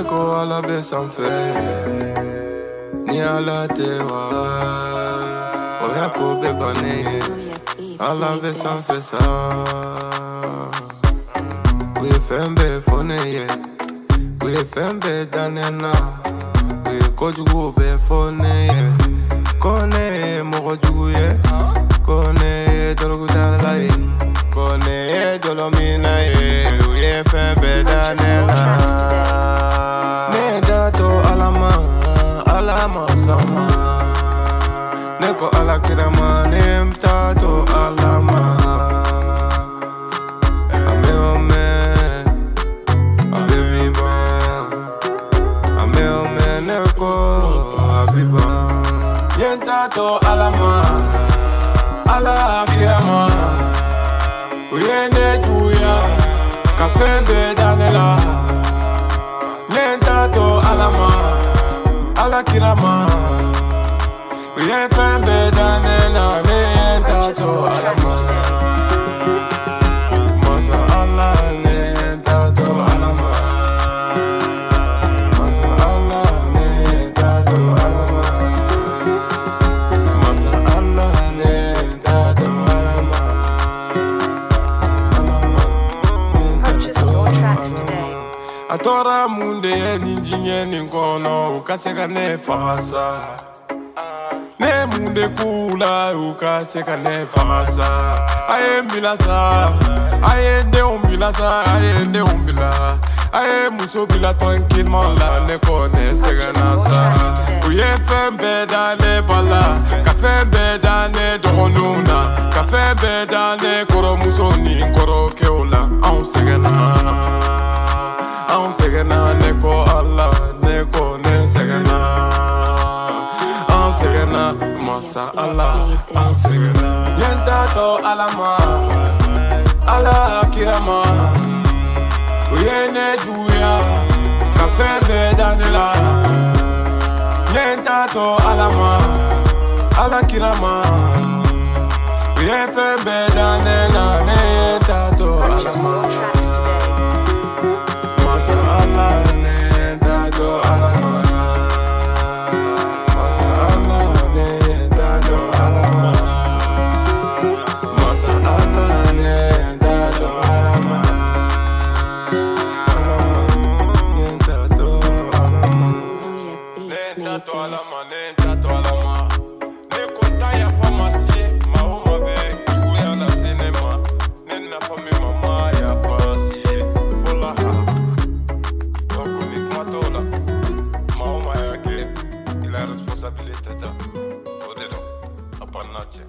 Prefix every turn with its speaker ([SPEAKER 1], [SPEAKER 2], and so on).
[SPEAKER 1] Neko ala be sanfɛ ni ala tɛ wa o y'a ko bɛɛ bannen ye ala be sanfɛ sa u ye fɛn bɛɛ fɔ ne ye u ye fɛn bɛɛ da ne na u ye kojugu bɛɛ fɔ ne ye ko ne ye mɔgɔ jugu ye ko ne ye dɔrɔgutala ye ko ne ye dɔlɔmina ye u ye fɛn bɛɛ da ne na ne da to alama alama sama ne ko ala kira ma ne ta to alama ame ome abebiba ame ome ne ko abiba yenta to alama ala kira ma uye ne tuya kafe be danela yenta to alama ala kira ma uye fɛn bɛɛ danela ne yenta to alama masa ala ne yenta to alama masa ala ne yenta to alama masa ala ne yenta to alama
[SPEAKER 2] Purchase your tracks today.
[SPEAKER 1] a tora munde ni jinye ni kono ukaseka ne fasa ne munde kula ukaseka ne fasa aye milasa aye de umbilasa aye de umbila aye muso bila tranquillement la ne kone seganasa uye fembe dane bala kafe be dane donuna kafe be dane koro muso ni koro keola on segana neko Allah neko ne segana an segana masa Allah an segana yenta to alama ala kirama uyene duya kafe be danela yenta to alama ala kirama uyefe be danela ne yenta to alama Allah ne da do alama masa Allah ne da do alama masa Allah ne da do alama alama ne da do alama ne da do alama ne da do alama ne konta ya pharmacie ma o ma be kuya na cinema ne na fami mama ya pharmacie fola la responsabilité de Odelo, apanache.